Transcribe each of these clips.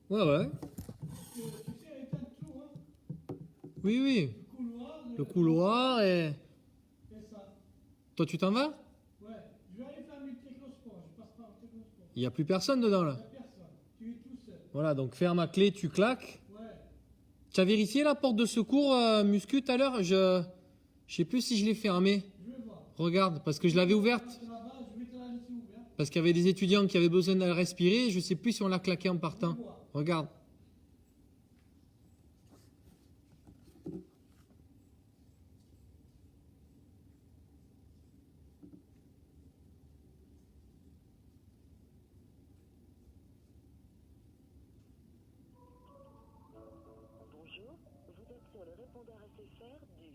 Ouais, ouais. Tu sais, éteindre tout, hein. Oui, oui. Le couloir, Le couloir et... et ça. Toi, tu t'en vas? Ouais, je vais aller faire mes technosport. Je passe par le technosport. Il n'y a plus personne dedans, Il là. n'y a personne. Tu es tout seul. Voilà, donc ferme à clé, tu claques. Ouais. Tu as vérifié la porte de secours muscu tout à l'heure? Je sais plus si je l'ai fermée. Je vais voir. Regarde, parce que je l'avais ouverte. Là-bas, je vais te la laisser ouverte. Parce qu'il y avait des étudiants qui avaient besoin de respirer. Je sais plus si on l'a claqué en Je vais partant. voir. Regarde. Bonjour, vous êtes sur le répondeur SFR du...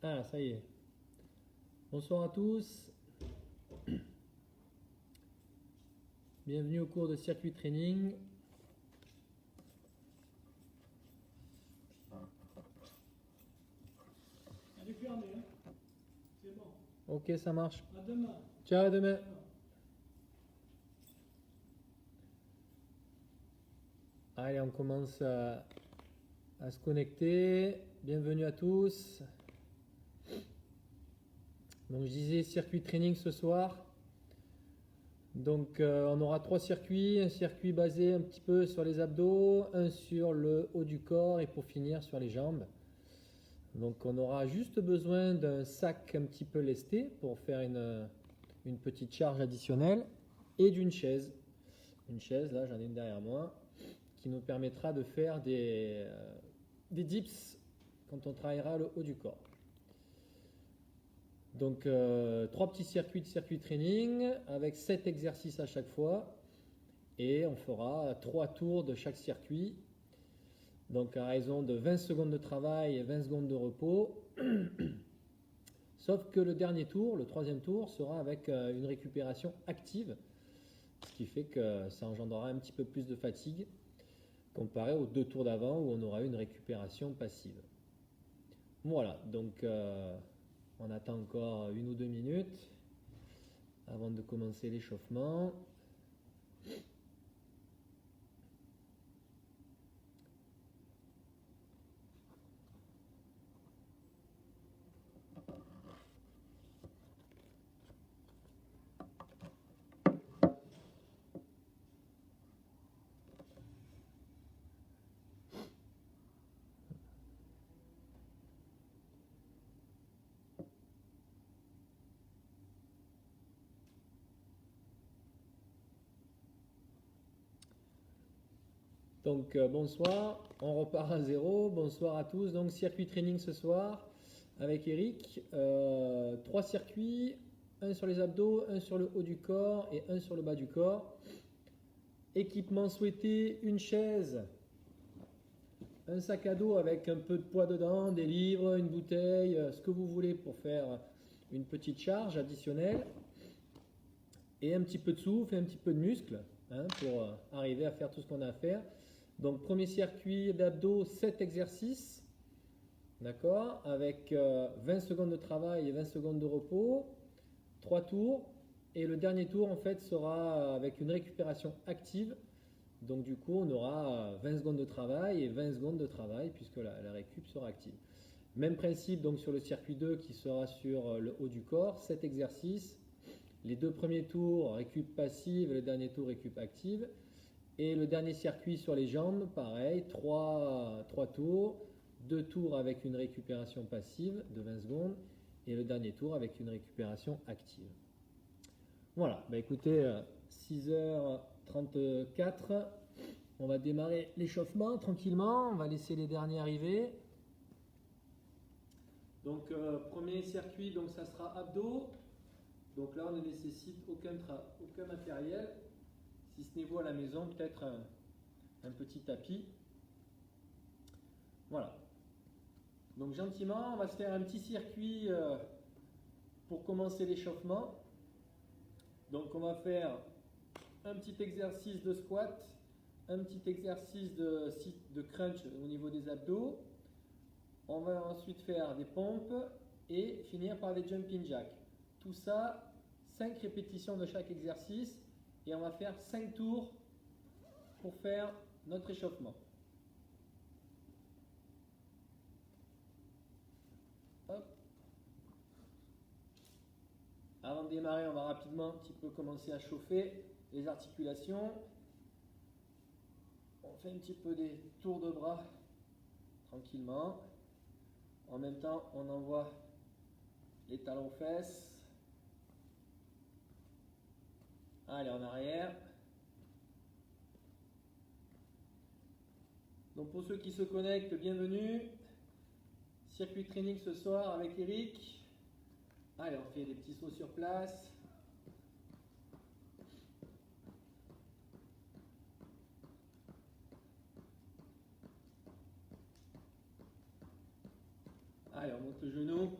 Ah, ça y est. Bonsoir à tous. Bienvenue au cours de circuit training. Elle est fermée, hein. C'est bon. Ok, ça marche. À demain. Ciao, à demain. Allez, on commence à se connecter. Bienvenue à tous. Donc, je disais circuit training ce soir. Donc, on aura 3 circuits. Un circuit basé un petit peu sur les abdos, un sur le haut du corps et pour finir sur les jambes. Donc, on aura juste besoin d'un sac un petit peu lesté pour faire une petite charge additionnelle et d'une chaise. Une chaise, là, j'en ai une derrière moi, qui nous permettra de faire des dips quand on travaillera le haut du corps. Donc 3 petits circuits de circuit training avec 7 exercices à chaque fois et on fera 3 tours de chaque circuit. Donc à raison de 20 secondes de travail et 20 secondes de repos. Sauf que le dernier tour, le 3e tour, sera avec une récupération active, ce qui fait que ça engendrera un petit peu plus de fatigue comparé aux 2 tours d'avant où on aura eu une récupération passive. Voilà, donc on attend encore 1 ou 2 minutes avant de commencer l'échauffement. Donc bonsoir, on repart à zéro. Bonsoir à tous. Donc circuit training ce soir avec Eric. 3 circuits, un sur les abdos, un sur le haut du corps et un sur le bas du corps. Équipement souhaité, une chaise, un sac à dos avec un peu de poids dedans, des livres, une bouteille, ce que vous voulez pour faire une petite charge additionnelle. Et un petit peu de souffle et un petit peu de muscle pour arriver à faire tout ce qu'on a à faire. Donc, premier circuit d'abdos, 7 exercices. D'accord? Avec 20 secondes de travail et 20 secondes de repos. 3 tours. Et le dernier tour, en fait, sera avec une récupération active. Donc, du coup, on aura 20 secondes de travail et 20 secondes de travail puisque la récup sera active. Même principe donc sur le circuit 2 qui sera sur le haut du corps, 7 exercices. Les 2 premiers tours récup passive, le dernier tour récup active. Et le dernier circuit sur les jambes, pareil, 3 tours, 2 tours avec une récupération passive de 20 secondes et le dernier tour avec une récupération active. Voilà, bah écoutez, 6h34, on va démarrer l'échauffement tranquillement, on va laisser les derniers arriver. Donc premier circuit, donc ça sera abdos. Donc là on ne nécessite aucun matériel, si ce n'est vous à la maison, peut-être un petit tapis. Voilà. Donc gentiment, on va se faire un petit circuit pour commencer l'échauffement. Donc on va faire un petit exercice de squat, un petit exercice de crunch au niveau des abdos. On va ensuite faire des pompes et finir par des jumping jacks. Tout ça, 5 répétitions de chaque exercice et on va faire 5 tours pour faire notre échauffement. Hop. Avant de démarrer, on va rapidement un petit peu commencer à chauffer les articulations. On fait un petit peu des tours de bras tranquillement. En même temps, on envoie les talons aux fesses. Allez, en arrière. Donc pour ceux qui se connectent, bienvenue. Circuit training ce soir avec Eric. Allez, on fait des petits sauts sur place. Allez, on monte le genou.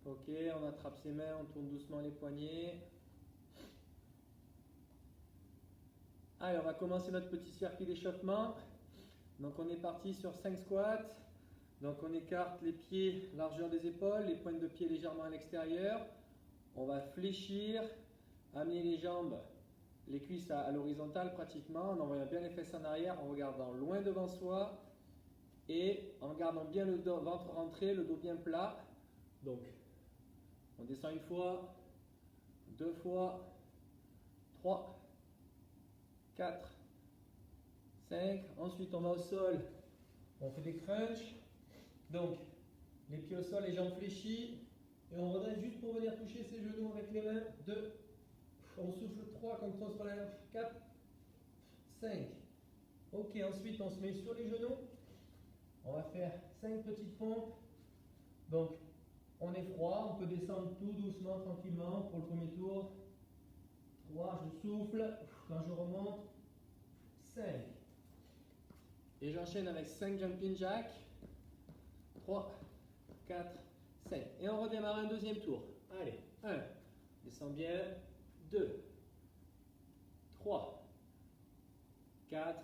Ok, on attrape ses mains, on tourne doucement les poignets. Allez, on va commencer notre petit circuit d'échauffement. Donc on est parti sur 5 squats. Donc on écarte les pieds, largeur des épaules, les pointes de pied légèrement à l'extérieur. On va fléchir, amener les jambes, les cuisses à l'horizontale pratiquement, en envoyant bien les fesses en arrière, en regardant loin devant soi et en gardant bien le ventre rentré, le dos bien plat. Donc on descend une fois, 2 fois, 3, 4, 5. Ensuite on va au sol, on fait des crunchs. Donc les pieds au sol, les jambes fléchies. Et on redresse juste pour venir toucher ses genoux avec les mains. 2. On souffle 3 quand on se relève. 4. 5. Ok, ensuite on se met sur les genoux. On va faire 5 petites pompes. Donc on est froid, on peut descendre tout doucement, tranquillement pour le premier tour. 3, je souffle. Quand je remonte, 5. Et j'enchaîne avec 5 jumping jacks. 3, 4, 5. Et on redémarre un deuxième tour. Allez, 1. Descends bien. 2, 3, 4,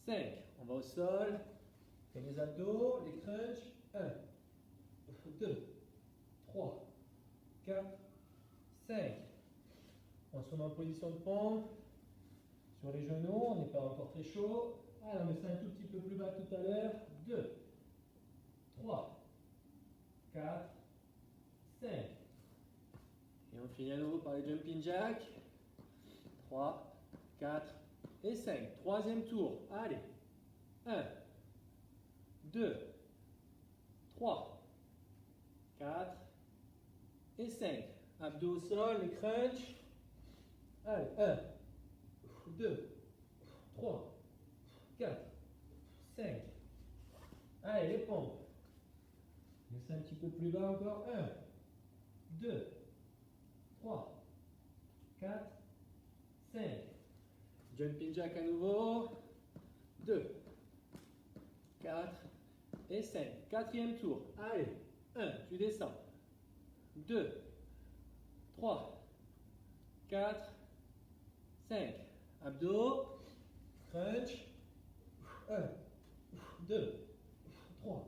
5. On va au sol. Et les abdos, les crunchs. 1, 2, 3, 4, 5. On se met en position de pompe. Sur les genoux, on n'est pas encore très chaud. Allez, on met ça un tout petit peu plus bas que tout à l'heure. 2, 3, 4, 5. Et on finit à nouveau par les jumping jacks. 3, 4 et 5. Troisième tour. Allez. 1, 2, 3, 4 et 5. Abdos au sol, les crunchs. Allez. 1, 2, 3, 4, 5. Allez, les pompes. Laissez un petit peu plus bas encore. 1, 2, 3, 4, 5. Jumping jack à nouveau. 2, 4 et 5. Quatrième tour. Allez. 1, tu descends. 2, 3, 4, 5. Abdos, crunch. 1, 2, 3,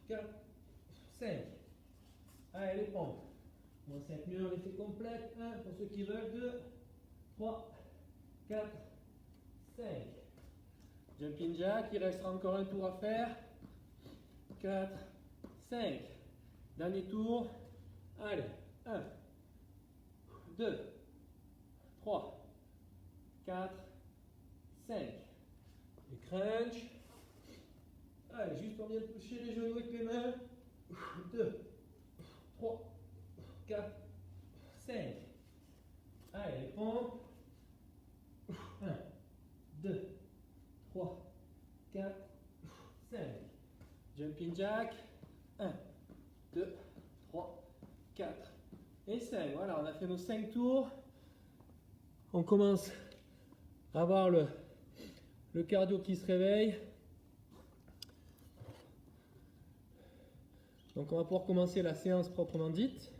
4, 5. Allez, les pompes. Bon, c'est mieux en effet complète. 1 pour ceux qui veulent. 2, 3, 4, 5. Jumping jack, il restera encore un tour à faire. 4, 5. Dernier tour. Allez, 1, 2, 3, 4, 5. Et crunch. Allez, juste on vient de toucher les genoux avec les mains. 2, 3, 4, 5. Allez, les pompes. 1, 2, 3, 4, 5. Jumping jack. 1, 2, 3, 4 et 5. Voilà, on a fait nos 5 tours. On commence à avoir le cardio qui se réveille. Donc on va pouvoir commencer la séance proprement dite.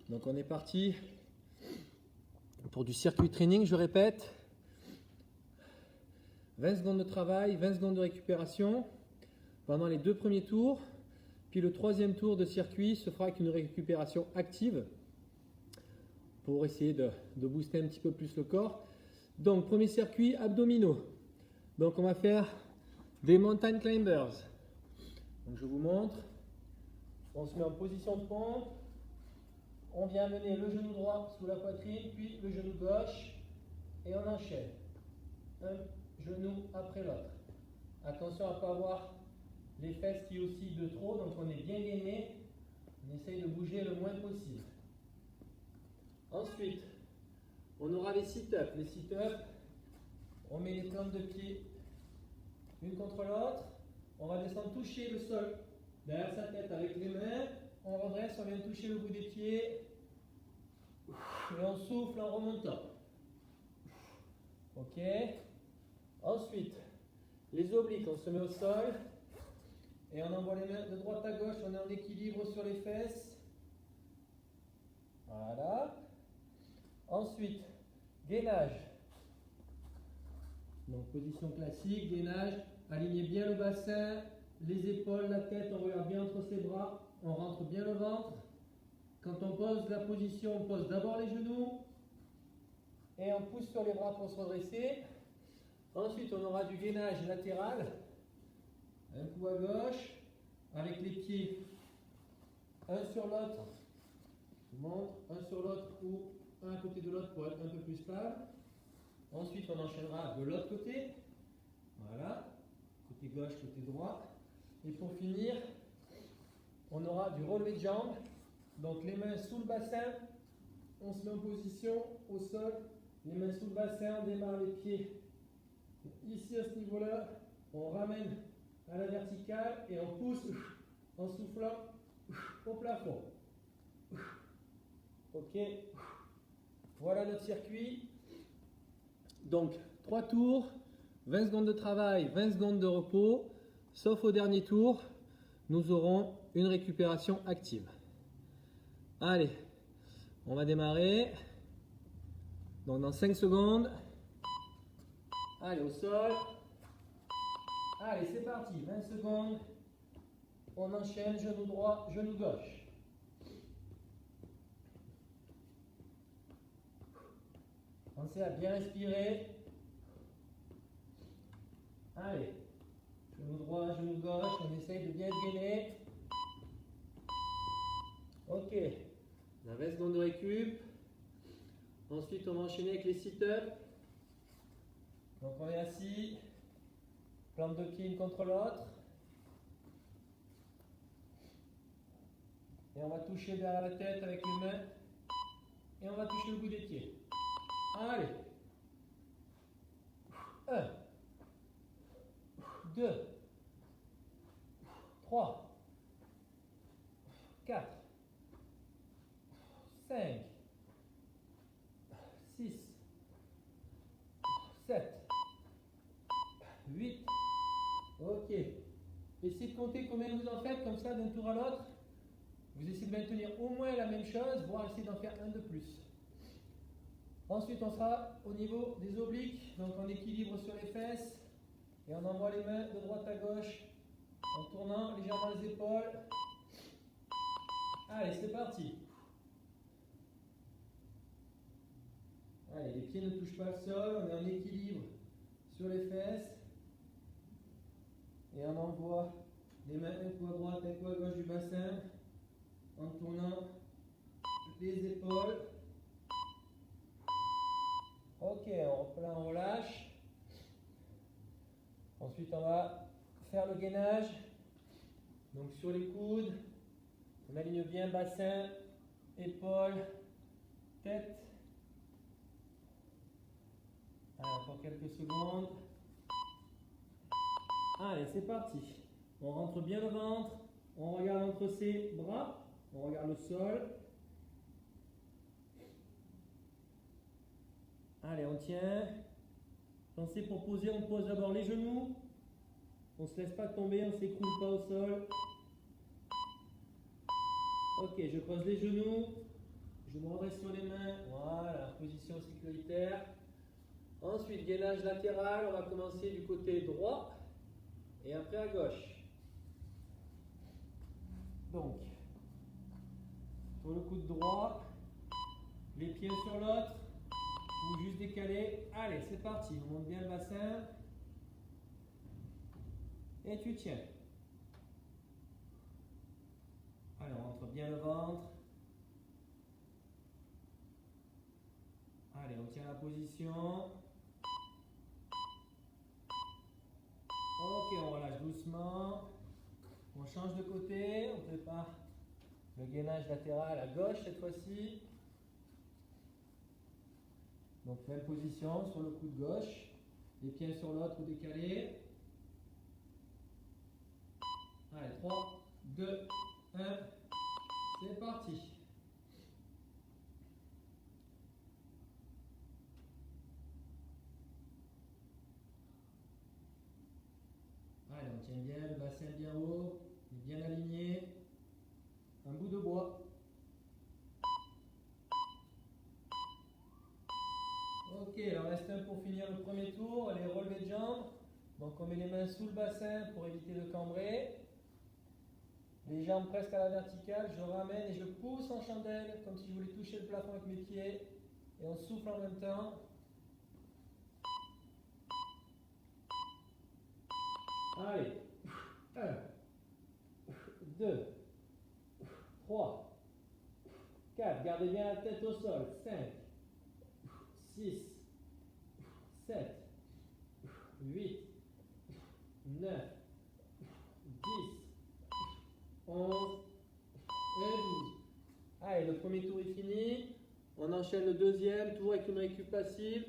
Donc on est parti pour du circuit training, je répète. 20 secondes de travail, 20 secondes de récupération pendant les 2 premiers tours. Puis le 3e tour de circuit se fera avec une récupération active pour essayer de booster un petit peu plus le corps. Donc premier circuit, abdominaux. Donc on va faire des mountain climbers. Donc je vous montre. On se met en position de pompe. On vient amener le genou droit sous la poitrine, puis le genou gauche, et on enchaîne. Un genou après l'autre. Attention à ne pas avoir les fesses qui oscillent de trop, donc on est bien gainé. On essaye de bouger le moins possible. Ensuite, on aura les sit-ups. Les sit-ups, on met les plantes de pied l'une contre l'autre. On va descendre toucher le sol derrière sa tête avec les mains. On redresse, on vient toucher le bout des pieds. Et on souffle en remontant. Ok. Ensuite, les obliques, on se met au sol. Et on envoie les mains de droite à gauche. On est en équilibre sur les fesses. Voilà. Ensuite, gainage. Donc position classique, gainage. Alignez bien le bassin, les épaules, la tête, on regarde bien entre ses bras. On rentre bien le ventre. Quand on pose la position, on pose d'abord les genoux et on pousse sur les bras pour se redresser. Ensuite, on aura du gainage latéral. Un coup à gauche, avec les pieds un sur l'autre. Je vous montre, un sur l'autre ou un à côté de l'autre pour être un peu plus stable. Ensuite, on enchaînera de l'autre côté. Voilà, côté gauche, côté droit. Et pour finir, on aura du relevé de jambes. Donc les mains sous le bassin, on se met en position au sol, les mains sous le bassin, on démarre les pieds ici à ce niveau-là, on ramène à la verticale et on pousse en soufflant au plafond. Ok, voilà notre circuit. Donc 3 tours, 20 secondes de travail, 20 secondes de repos, sauf au dernier tour, nous aurons une récupération active. Allez, on va démarrer. Donc dans 5 secondes. Allez, au sol. Allez, c'est parti. 20 secondes. On enchaîne, genou droit, genou gauche. Pensez à bien respirer. Allez, genou droit, genou gauche. On essaye de bien se gainer. Ok. On a 20 secondes de récup. Ensuite, on va enchaîner avec les sit-ups. Donc, on est assis. Plante de pied une contre l'autre. Et on va toucher derrière la tête avec les mains. Et on va toucher le bout des pieds. Allez. 1, 2, 3, 4, 5, 6, 7, 8, ok, essayez de compter combien vous en faites, comme ça, d'un tour à l'autre. Vous essayez de maintenir au moins la même chose, voire essayer d'en faire un de plus. Ensuite, on sera au niveau des obliques, donc en équilibre sur les fesses. Et on envoie les mains de droite à gauche, en tournant légèrement les épaules. Allez, c'est parti. Allez, les pieds ne touchent pas le sol, on est en équilibre sur les fesses. Et on envoie les mains un coup à droite, un coup à gauche du bassin, en tournant les épaules. Ok, on reprend, on relâche. Ensuite, on va faire le gainage. Donc sur les coudes, on aligne bien bassin, épaules, tête. Allez, encore quelques secondes. Allez, c'est parti. On rentre bien le ventre, on regarde entre ses bras, on regarde le sol. Allez, on tient. Pensez pour poser, on pose d'abord les genoux. On ne se laisse pas tomber, on ne s'écroule pas au sol. Ok, je pose les genoux. Je me redresse sur les mains. Voilà, position sécuritaire. Ensuite, gainage latéral. On va commencer du côté droit et après à gauche. Donc, sur le coude droit, les pieds sur l'autre, ou juste décalé. Allez, c'est parti. On monte bien le bassin. Et tu tiens. Allez, on rentre bien le ventre. Allez, on tient la position. Ok, on relâche doucement. On change de côté. On prépare le gainage latéral à gauche cette fois-ci. Donc, même position sur le coude gauche. Les pieds sur l'autre ou décalés. Allez, 3, 2, 1. C'est parti. Allez, on tient bien le bassin bien haut, bien aligné. Un bout de bois. Ok, il en reste un pour finir le premier tour, les relevés de jambes. Donc on met les mains sous le bassin pour éviter de cambrer. Les jambes presque à la verticale, je ramène et je pousse en chandelle, comme si je voulais toucher le plafond avec mes pieds. Et on souffle en même temps. Allez, 1, 2, 3, 4, gardez bien la tête au sol, 5, 6, 7, 8, 9, 10, 11 et 12. Allez, le premier tour est fini. On enchaîne le deuxième tour avec une récup passive.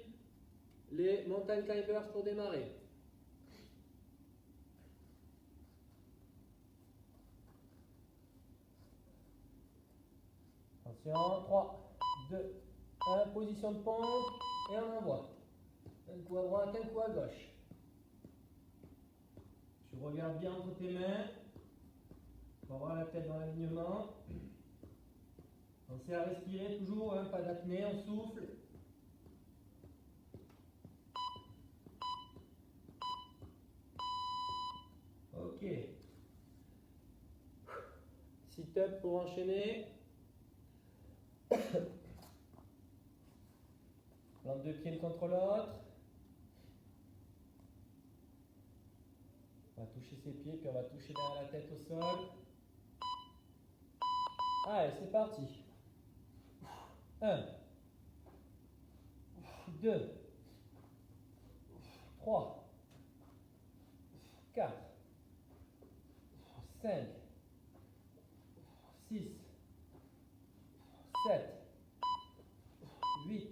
Les mountain climbers pour démarrer. Attention, 3, 2, 1, position de pompe et on envoie. Un coup à droite, un coup à gauche. Tu regardes bien entre tes mains pour avoir la tête dans l'alignement. Pensez à respirer toujours, hein, pas d'apnée, on souffle. Ok. Sit-up pour enchaîner. Plante deux pieds contre l'autre. On va toucher ses pieds, puis on va toucher derrière la tête au sol. Allez, c'est parti. 1, 2, 3, 4, 5, 6, 7, 8.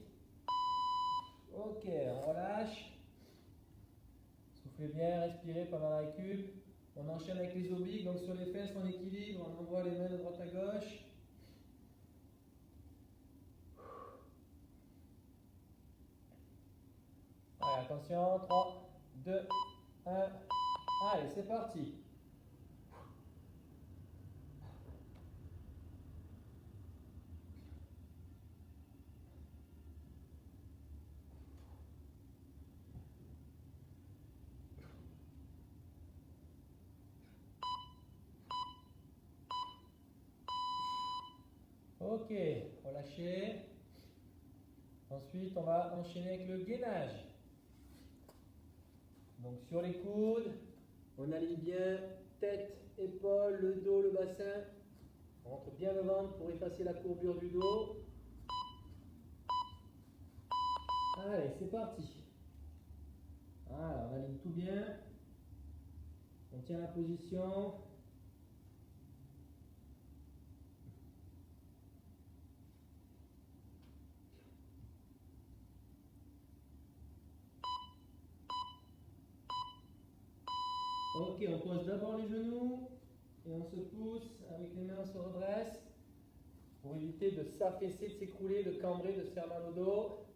Ok, on relâche. Soufflez bien, respirez pendant la récup. On enchaîne avec les obliques, donc sur les fesses on équilibre, on envoie les mains de droite à gauche. Allez, attention, 3, 2, 1. Allez, c'est parti. Ok, relâchez. Ensuite, on va enchaîner avec le gainage. Donc sur les coudes, on aligne bien tête, épaules, le dos, le bassin. On rentre bien le ventre pour effacer la courbure du dos. Allez, c'est parti. Voilà, on aligne tout bien. On tient la position. Ok, on pose d'abord les genoux et on se pousse avec les mains, on se redresse pour éviter de s'affaisser, de s'écrouler, de cambrer, de se faire mal au dos.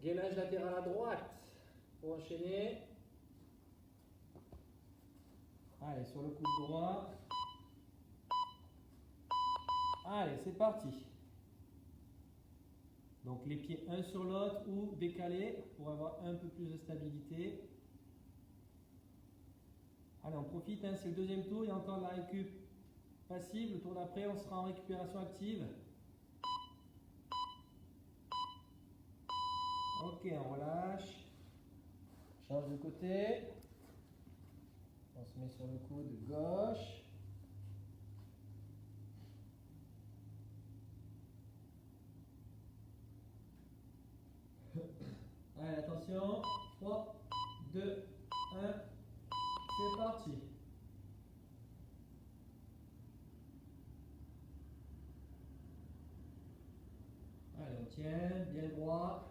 Gainage latéral à droite pour enchaîner. Allez, sur le coude droit. Allez, c'est parti. Donc les pieds un sur l'autre ou décalés pour avoir un peu plus de stabilité. Allez, on profite, hein, c'est le deuxième tour, il y a encore de la récup passive. Le tour d'après, on sera en récupération active. Ok, on relâche. Change de côté. On se met sur le coude gauche. Allez, attention. 3, 2, 1. C'est parti. Allez, on tient, bien droit.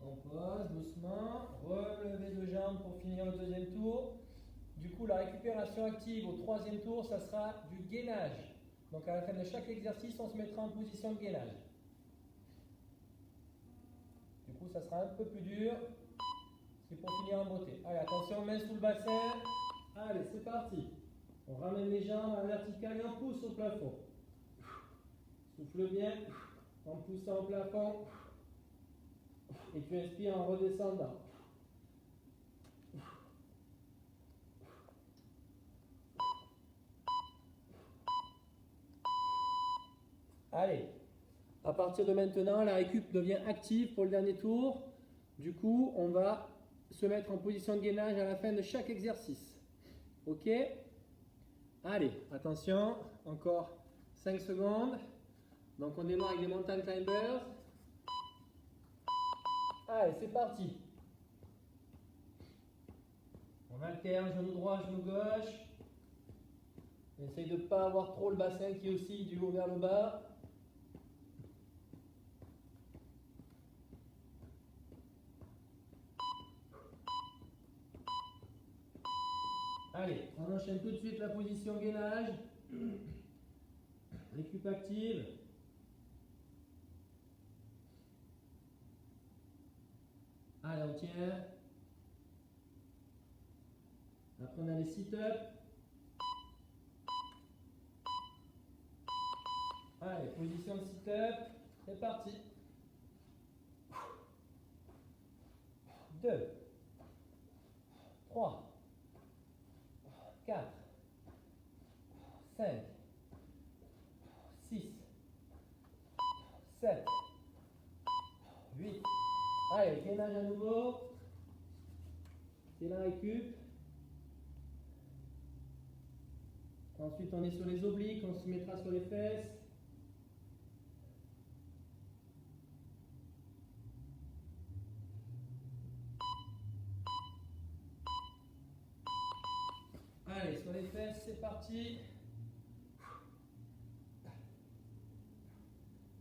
On pose doucement, relever deux jambes pour finir le deuxième tour. Du coup, la récupération active au troisième tour, ça sera du gainage. Donc à la fin de chaque exercice, on se mettra en position de gainage. Du coup, ça sera un peu plus dur. C'est pour finir en beauté. Allez, attention, main sous le bassin. Allez, c'est parti. On ramène les jambes à la verticale et on pousse au plafond. Souffle bien en poussant au plafond. Et tu inspires en redescendant. Allez, à partir de maintenant, la récup devient active pour le dernier tour. Du coup, on va se mettre en position de gainage à la fin de chaque exercice. Ok? Allez, attention, encore 5 secondes. Donc on démarre avec des mountain climbers. Allez, c'est parti. On alterne genou droit, genou gauche. On essaye de ne pas avoir trop le bassin qui oscille du haut vers le bas. Allez, on enchaîne tout de suite la position gainage. Récup active. Allez, on tient. Après, on a les sit-ups. Allez, position de sit-up. C'est parti. 2, 3, 4, 5, 6, 7, 8. Allez, gainage à nouveau. C'est la récup. Ensuite, on est sur les obliques, on se mettra sur les fesses. Allez, sur les fesses, c'est parti.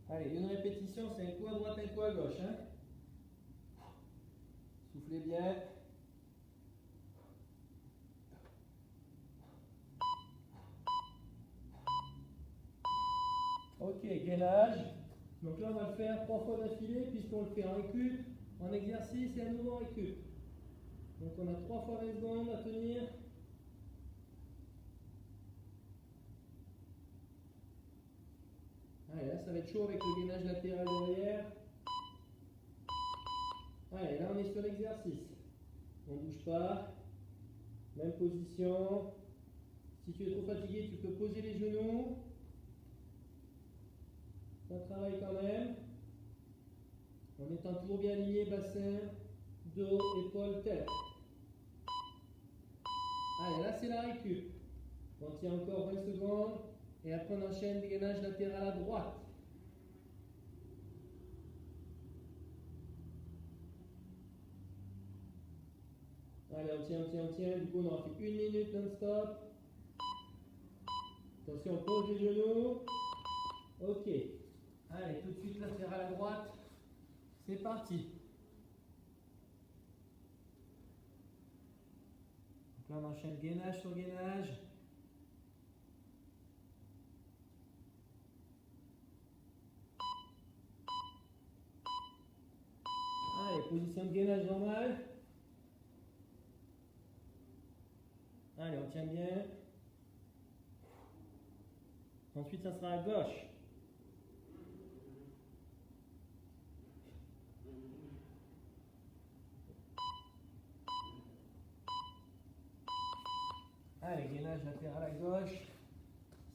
Allez, une répétition, c'est un coup à droite, un coup à gauche. Hein. Soufflez bien. Ok, gainage. Donc là, on va le faire 3 fois d'affilée, puisqu'on le fait en récup, en exercice et à nouveau en récup. Donc on a 3 fois 20 secondes à tenir. Allez, là, ça va être chaud avec le gainage latéral derrière. Allez, là on est sur l'exercice. On ne bouge pas. Même position. Si tu es trop fatigué, tu peux poser les genoux. Ça travaille quand même. En étant toujours bien aligné, bassin, dos, épaules, tête. Allez, là c'est la récup. On tient encore 20 secondes. Et après on enchaîne dégainage latéral à droite. Allez, on tient. Du coup, on aura fait 1 minute non-stop. Attention, on pose les genoux. Ok. Allez, tout de suite, latéral à droite. C'est parti. Donc là, on enchaîne gainage sur gainage. Allez, position de gainage normale. Allez, on tient bien. Ensuite, ça sera à gauche. Allez, gainage latéral à gauche.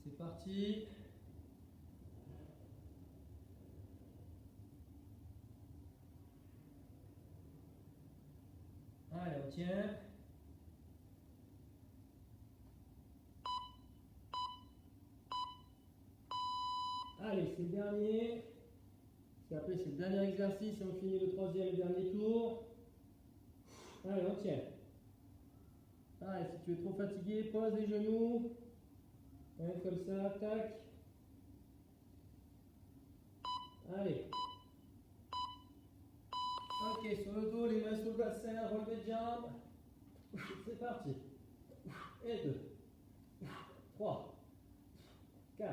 C'est parti. Allez, on tient. Allez, c'est le dernier. Puis après, c'est le dernier exercice et on finit le troisième et dernier tour. Allez, on tient. Allez, si tu es trop fatigué, pose les genoux. Ouais, comme ça, tac. Allez. Ok, sur le dos, les mains sur le bassin, relevé de jambes. C'est parti. Et 2, 3, 4,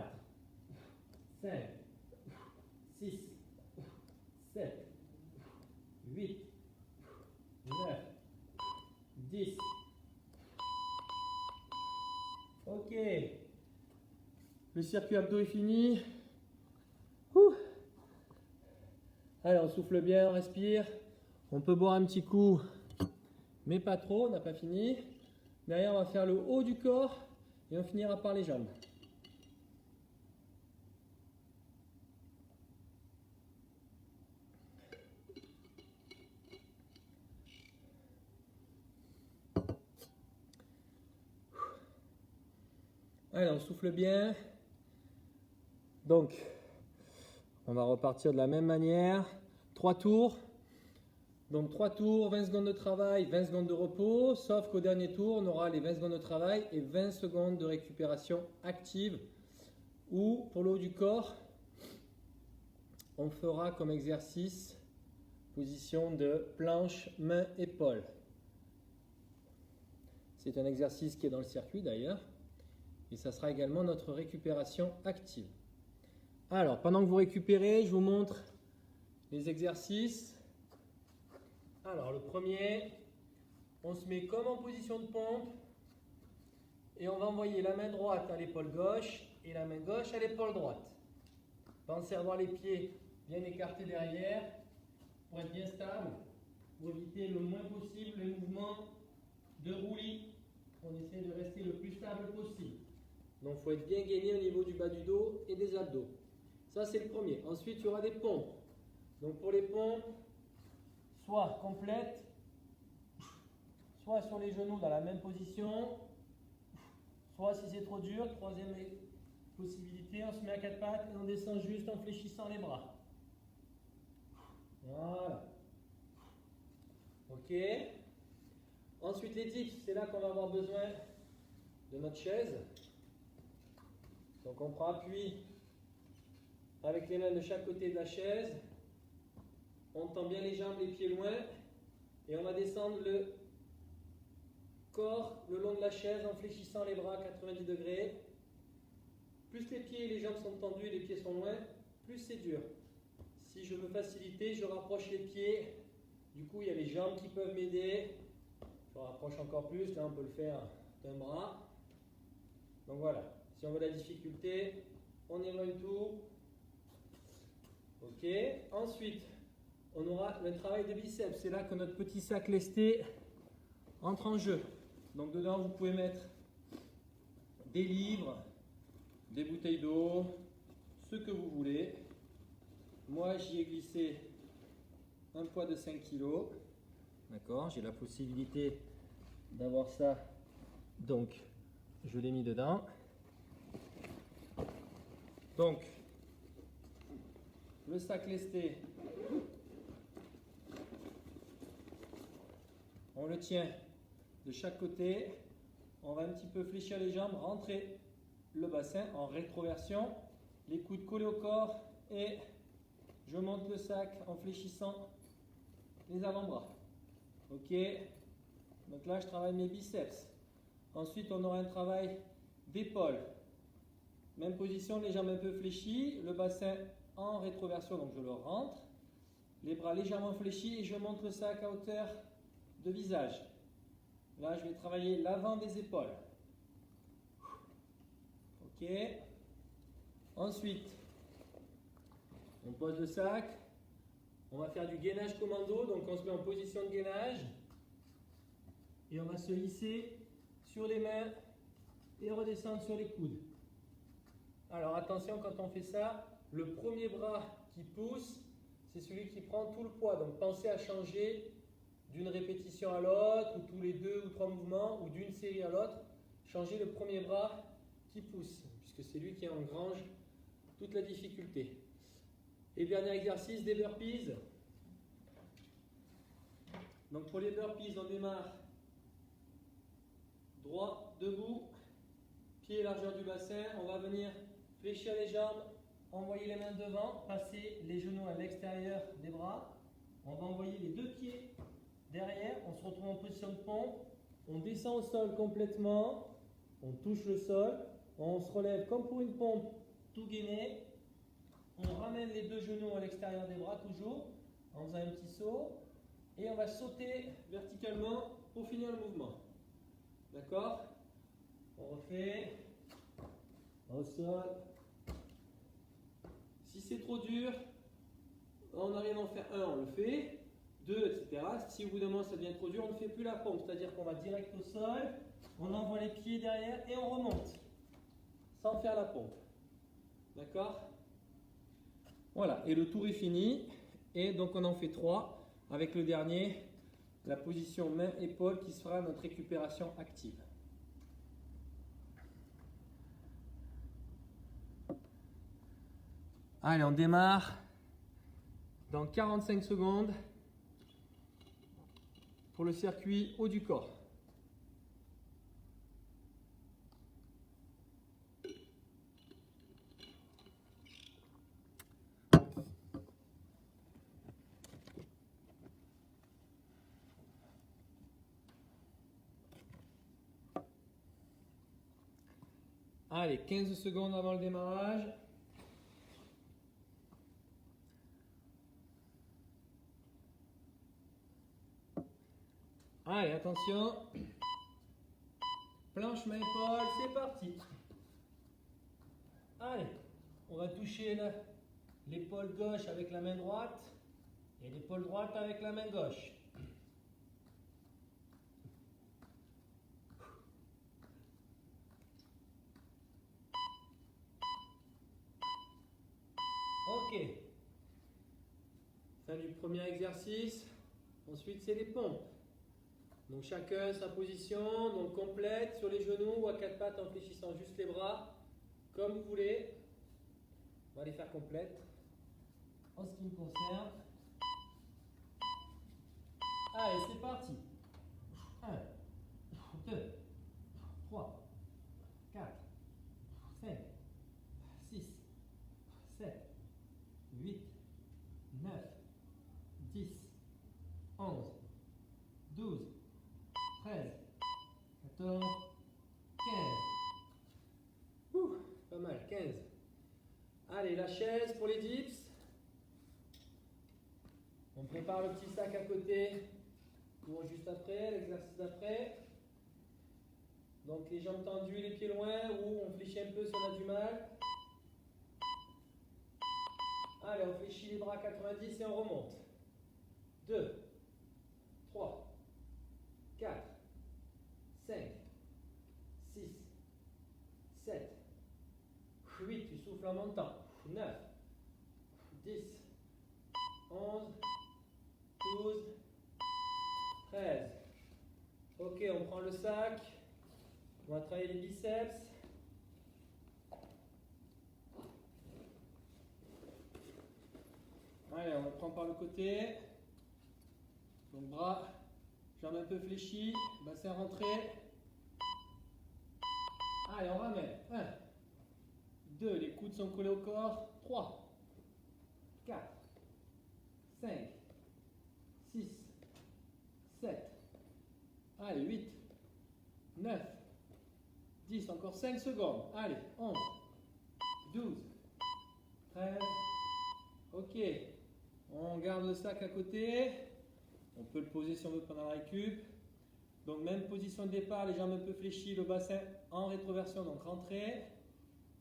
5, 6, 7, 8, 9, 10. Ok. Le circuit abdos est fini. Ouh. Allez, on souffle bien, on respire. On peut boire un petit coup, mais pas trop, on n'a pas fini. Derrière, on va faire le haut du corps et on finira par les jambes. Allez, on souffle bien. Donc, on va repartir de la même manière. 3 tours. Donc 3 tours, 20 secondes de travail, 20 secondes de repos. Sauf qu'au dernier tour, on aura les 20 secondes de travail et 20 secondes de récupération active. Ou pour le haut du corps, on fera comme exercice position de planche, main, épaule. C'est un exercice qui est dans le circuit d'ailleurs. Et ça sera également notre récupération active. Alors, pendant que vous récupérez, je vous montre les exercices. Alors, le premier, on se met comme en position de pompe et on va envoyer la main droite à l'épaule gauche et la main gauche à l'épaule droite. Pensez à avoir les pieds bien écartés derrière pour être bien stable, pour éviter le moins possible les mouvements de roulis. On essaie de rester le plus stable possible. Donc, il faut être bien gainé au niveau du bas du dos et des abdos. Ça, c'est le premier. Ensuite, il y aura des pompes. Donc, pour les pompes, soit complètes, soit sur les genoux dans la même position, soit si c'est trop dur, troisième possibilité, on se met à 4 pattes et on descend juste en fléchissant les bras. Voilà. Ok. Ensuite, les dips, c'est là qu'on va avoir besoin de notre chaise. Donc, on prend appui avec les mains de chaque côté de la chaise. On tend bien les jambes, les pieds loin. Et on va descendre le corps le long de la chaise en fléchissant les bras à 90 degrés. Plus les pieds et les jambes sont tendus et les pieds sont loin, plus c'est dur. Si je veux faciliter, je rapproche les pieds. Du coup, il y a les jambes qui peuvent m'aider. Je rapproche encore plus. Là, on peut le faire d'un bras. Donc voilà. Si on veut la difficulté, on éloigne tout. Ok. Ensuite, on aura le travail de biceps. C'est là que notre petit sac lesté entre en jeu. Donc dedans, vous pouvez mettre des livres, des bouteilles d'eau, ce que vous voulez. Moi, j'y ai glissé un poids de 5 kg. D'accord, j'ai la possibilité d'avoir ça. Donc, je l'ai mis dedans. Donc, le sac lesté, on le tient de chaque côté. On va un petit peu fléchir les jambes, rentrer le bassin en rétroversion, les coudes collés au corps et je monte le sac en fléchissant les avant-bras. Ok, donc là je travaille mes biceps. Ensuite on aura un travail d'épaule. Même position, les jambes un peu fléchies, le bassin en rétroversion, donc je le rentre. Les bras légèrement fléchis et je monte le sac à hauteur de visage. Là, je vais travailler l'avant des épaules. Ok. Ensuite, on pose le sac. On va faire du gainage commando. Donc, on se met en position de gainage. Et on va se hisser sur les mains et redescendre sur les coudes. Alors, attention, quand on fait ça, le premier bras qui pousse, c'est celui qui prend tout le poids. Donc, pensez à changer d'une répétition à l'autre, ou tous les 2 ou 3 mouvements, ou d'une série à l'autre, changez le premier bras qui pousse, puisque c'est lui qui engrange toute la difficulté. Et dernier exercice, des burpees. Donc pour les burpees, on démarre droit, debout, pied largeur du bassin, on va venir fléchir les jambes, envoyer les mains devant, passer les genoux à l'extérieur des bras, on va envoyer les 2 pieds derrière, on se retrouve en position de pompe, on descend au sol complètement, on touche le sol, on se relève comme pour une pompe, tout gainé, on ramène les 2 genoux à l'extérieur des bras toujours, en faisant un petit saut, et on va sauter verticalement pour finir le mouvement. D'accord? On refait, au sol. Si c'est trop dur, on arrive à en faire un, on le fait. 2, etc. Si au bout d'un moment ça devient trop dur, on ne fait plus la pompe, c'est-à-dire qu'on va direct au sol, on envoie les pieds derrière et on remonte, sans faire la pompe. D'accord? Voilà, et le tour est fini, et donc on en fait 3, avec le dernier, la position main-épaule qui sera notre récupération active. Allez, on démarre dans 45 secondes. Pour le circuit haut du corps. Allez, 15 secondes avant le démarrage. Allez, attention. Planche, main, épaule, c'est parti. Allez, on va toucher l'épaule gauche avec la main droite et l'épaule droite avec la main gauche. Ok. Fin du premier exercice. Ensuite, c'est les pompes. Donc chacun sa position, donc complète sur les genoux ou à 4 pattes en fléchissant juste les bras, comme vous voulez. On va les faire complètes. En ce qui me concerne. Allez, c'est parti. 1, 2, 3, 4, 5, 6, 7, 8, 9, 10, 11, 12, 13, 14, 15. Pas mal, 15. Allez, la chaise pour les dips. On prépare le petit sac à côté pour juste après, l'exercice d'après. Donc les jambes tendues, les pieds loin, ou on fléchit un peu si on a du mal. Allez, on fléchit les bras à 90 et on remonte. 2, 3, 4, 5, 6, 7, 8, tu souffles en montant, 9, 10, 11, 12, 13. Ok, on prend le sac, on va travailler les biceps. Allez, on le prend par le côté. Donc bras, jambes un peu fléchies, bassin rentré. Allez, on ramène. 1, 2, les coudes sont collés au corps. 3, 4, 5, 6, 7. Allez, 8, 9, 10, encore 5 secondes. Allez, 11, 12, 13. Ok, on garde le sac à côté. On peut le poser si on veut pendant la récup. Donc même position de départ, les jambes un peu fléchies, le bassin en rétroversion, donc rentrée.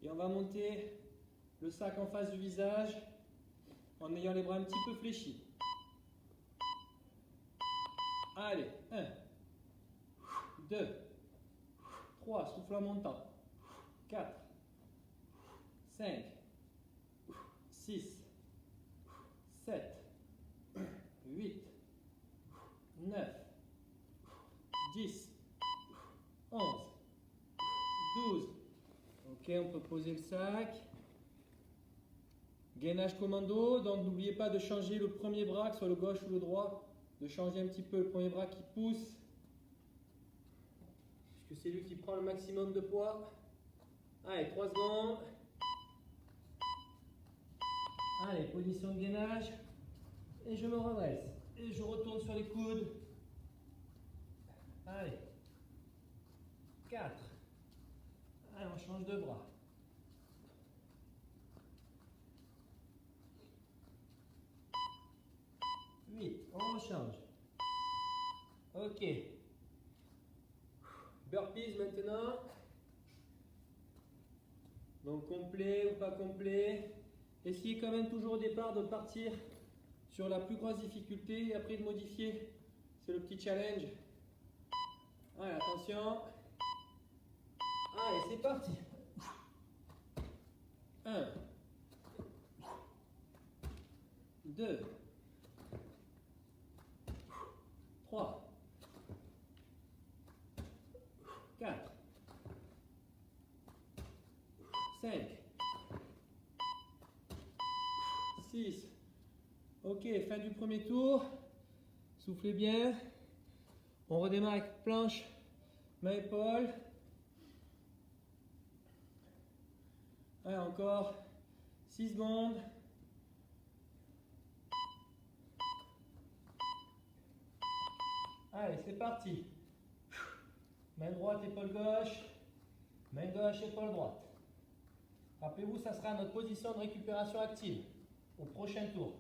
Et on va monter le sac en face du visage en ayant les bras un petit peu fléchis. Allez, 1, 2, 3, souffle en montant. 4, 5, 6, 7, 8, 9, 10, 11, 12. Ok, on peut poser le sac. Gainage commando, donc n'oubliez pas de changer le premier bras, que ce soit le gauche ou le droit, de changer un petit peu le premier bras qui pousse, puisque c'est lui qui prend le maximum de poids. Allez, 3 secondes. Allez, position de gainage. Et je me redresse. Et je retourne sur les coudes. Allez. 4. Allez, on change de bras. 8. On change. Ok. Burpees maintenant. Donc complet ou pas complet. Essayez quand même toujours au départ de partir sur la plus grosse difficulté et après de modifier. C'est le petit challenge. Allez, attention. Allez, c'est parti. 1, 2, 3, 4, 5, 6. Ok, fin du premier tour. Soufflez bien. On redémarre avec planche, main, épaule. Allez, encore 6 secondes. Allez, c'est parti. Main droite, épaule gauche. Main gauche, épaule droite. Rappelez-vous, ça sera notre position de récupération active au prochain tour.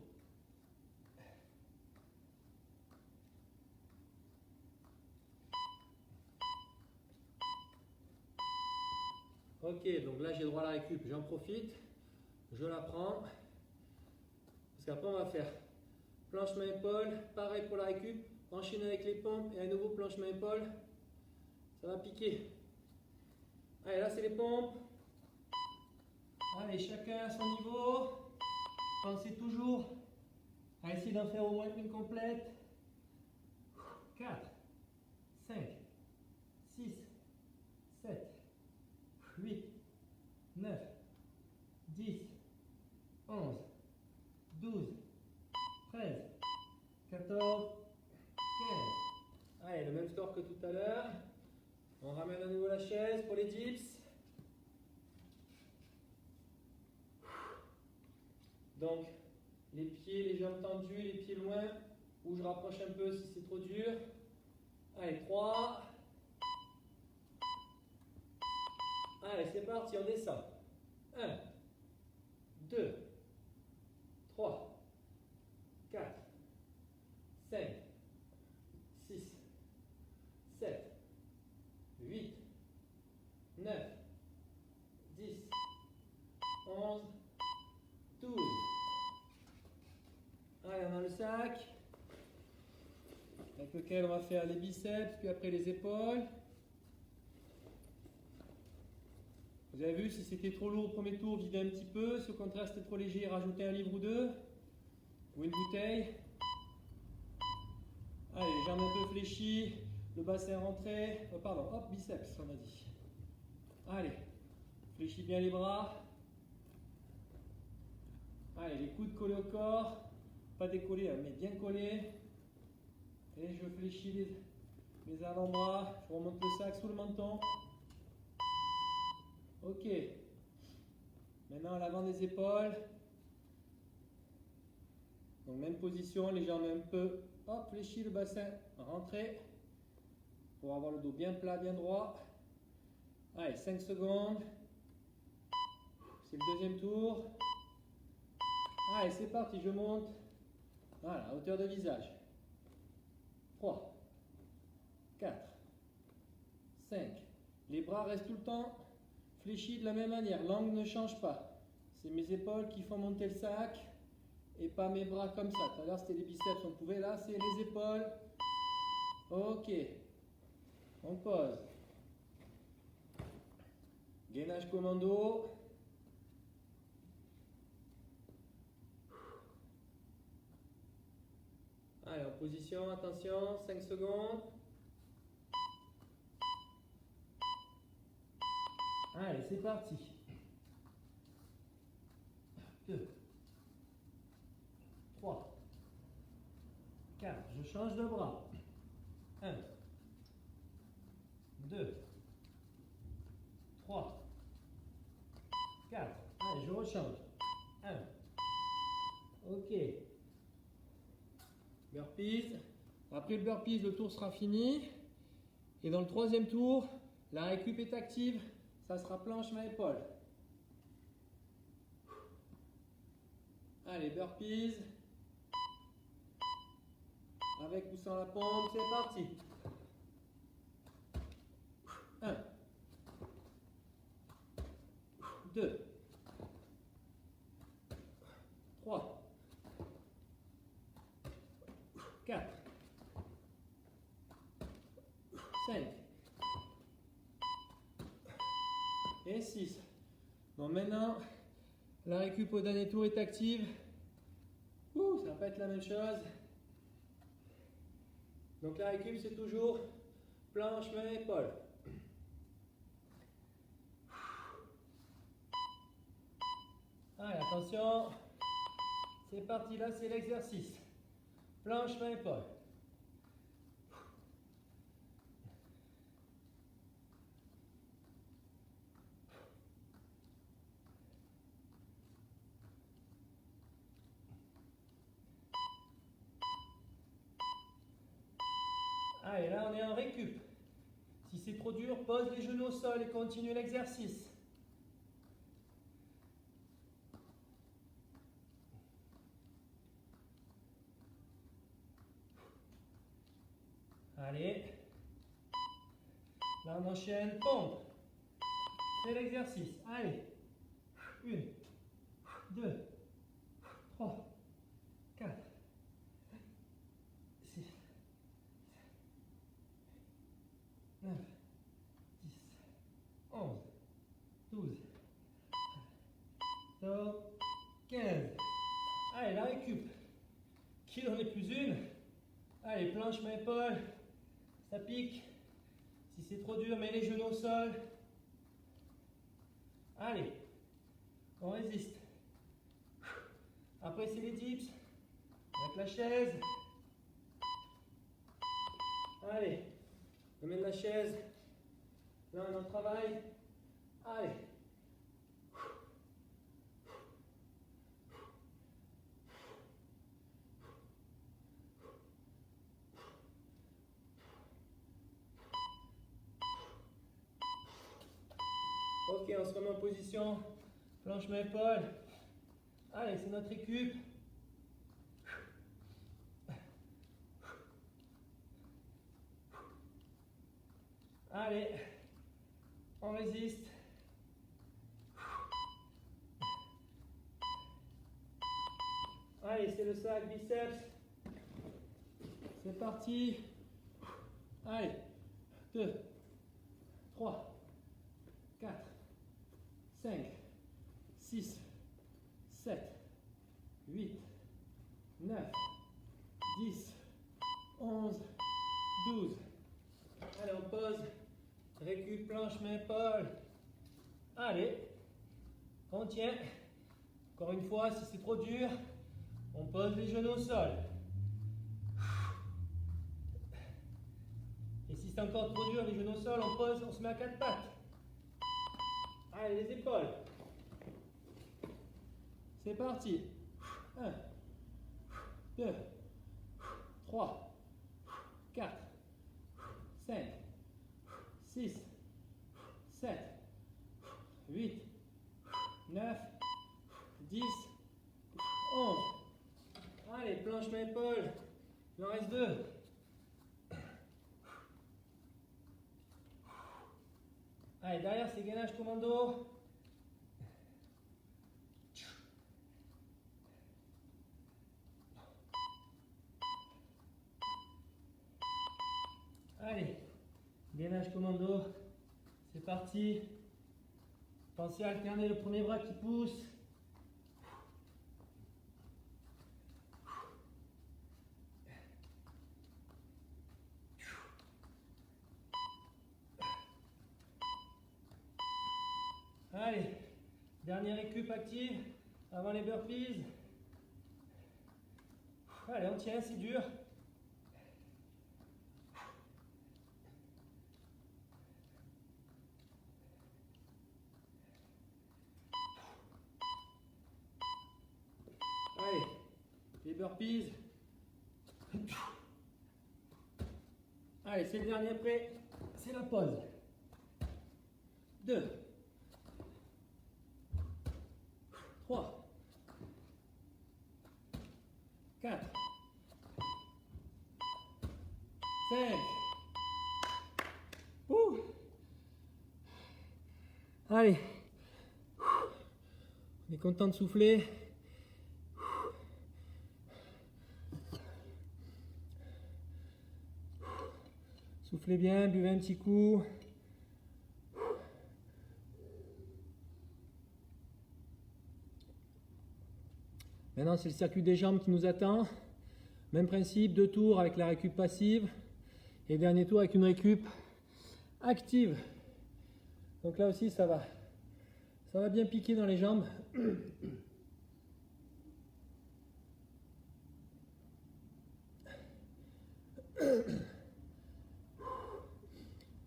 Ok, donc là j'ai le droit à la récup, j'en profite, je la prends. Parce qu'après on va faire planche main épaule, pareil pour la récup, enchaîner avec les pompes et à nouveau planche main épaule. Ça va piquer. Allez, là c'est les pompes. Allez, chacun à son niveau. Pensez toujours à essayer d'en faire au moins une complète. 4, 5, 6, 7, 8, 9, 10, 11, 12, 13, 14, 15. Allez, le même score que tout à l'heure. On ramène à nouveau la chaise pour les dips. Donc, les pieds, les jambes tendues, les pieds loin, ou je rapproche un peu si c'est trop dur. Allez, 3. Allez, c'est parti, on descend. 1, 2, 3, 4, 5, 6, 7, 8, 9, 10, 11, 12. Allez, on a le sac. avec lequel on va faire les biceps, puis après les épaules. Vous avez vu, si c'était trop lourd au premier tour, videz un petit peu. Si au contraire c'était trop léger, rajoutez un livre ou deux, ou une bouteille. Allez, les jambes un peu fléchies, le bassin rentré. Oh, pardon, hop, biceps, on a dit. Allez, fléchis bien les bras. Allez, les coudes collés au corps. Pas décollés, hein, mais bien collés. Et je fléchis les avant-bras. Je remonte le sac sous le menton. Ok. Maintenant, à l'avant des épaules. Donc, même position, les jambes un peu. Hop, fléchis le bassin. Rentrez. Pour avoir le dos bien plat, bien droit. Allez, 5 secondes. C'est le deuxième tour. Allez, c'est parti, je monte. Voilà, hauteur de visage. 3, 4, 5. Les bras restent tout le temps fléchis de la même manière. L'angle ne change pas. C'est mes épaules qui font monter le sac et pas mes bras comme ça. Tout à l'heure, c'était les biceps, on pouvait. Là, c'est les épaules. Ok. On pose. Gainage commando. Allez, en position, attention, 5 secondes. Allez, c'est parti. 2, 3, 4, je change de bras. 1, 2, 3, 4. Allez, je rechange. 1. Ok. Burpees. Après le burpees, le tour sera fini. Et dans le troisième tour, la récup est active. Ça sera planche, main, épaule. Allez, burpees. Avec ou sans la pompe, c'est parti. 1, 2, 3, 4, 5 et 6. Donc maintenant, la récup au dernier tour est active. Ça va pas être la même chose. Donc la récup, c'est toujours planche, main, épaule. Allez, attention. C'est parti, là c'est l'exercice. Planche, main, épaule. Allez, là on est en récup. Si c'est trop dur, pose les genoux au sol et continue l'exercice. Allez. Là on enchaîne, pompe. C'est l'exercice. Allez. 1, 2, 3, 4, 6, 9, 10, 11, 12, 14, 15. Allez, la récup. Qui n'en est plus une? Allez, planche, main, épaule. Ça pique. Si c'est trop dur, mets les genoux au sol. Allez, on résiste. Après, c'est les dips. Avec la chaise. Allez, on mène la chaise. Là, on est en travail. Allez. Ok, on se remet en position. Planche, main, épaule. Allez, c'est notre récup. Allez, on résiste. Allez, c'est le sac biceps. C'est parti. Allez, 2, 3, 4, 5, 6, 7, 8, 9, 10, 11, 12. Allez, on pose. Récup, planche, main, épaule. Allez, on tient. Encore une fois, si c'est trop dur, on pose les genoux au sol. Et si c'est encore trop dur, les genoux au sol, on pose, on se met à quatre pattes. Allez, les épaules. C'est parti. 1, 2, 3, 4, 5, 6, 7, 8, 9, 10, 11. Allez, planche, main, épaule. Il en reste 2. Allez, derrière, c'est gainage commando. Allez, gainage commando. C'est parti. Pensez à alterner le premier bras qui pousse. Allez, dernière récup active avant les burpees. Allez, on tient, c'est dur. Allez, les burpees. Allez, c'est le dernier prêt, c'est la pause. 2, 3, 4, 5. Ouh. Allez, on est content de souffler. Soufflez bien, buvez un petit coup. Maintenant, c'est le circuit des jambes qui nous attend. Même principe, 2 tours avec la récup passive et dernier tour avec une récup active. Donc là aussi, ça va bien piquer dans les jambes.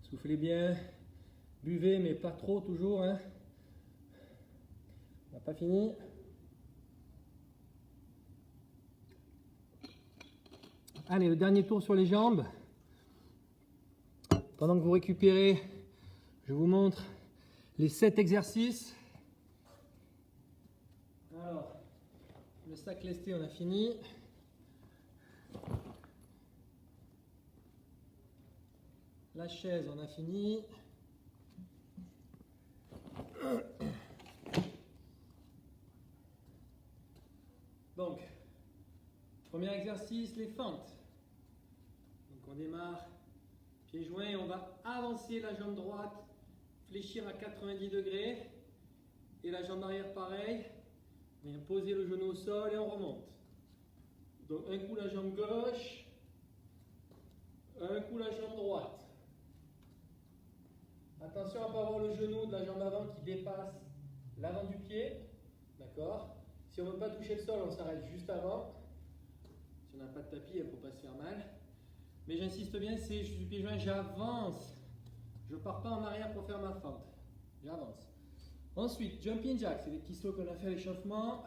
Soufflez bien, buvez, mais pas trop toujours, hein. On n'a pas fini. Allez, le dernier tour sur les jambes. Pendant que vous récupérez, je vous montre les 7 exercices. Alors, le sac lesté, on a fini. La chaise, on a fini. Donc, premier exercice, les fentes. Donc on démarre, pieds joints, et on va avancer la jambe droite, fléchir à 90 degrés. Et la jambe arrière pareil. On vient poser le genou au sol et on remonte. Donc un coup la jambe gauche, un coup la jambe droite. Attention à ne pas avoir le genou de la jambe avant qui dépasse l'avant du pied. D'accord? Si on ne veut pas toucher le sol, on s'arrête juste avant. Si on n'a pas de tapis, il ne faut pas se faire mal. Mais j'insiste bien, c'est je suis du pied joint, j'avance. Je ne pars pas en arrière pour faire ma fente. J'avance. Ensuite, jumping jack, c'est les petits sauts qu'on a fait à l'échauffement.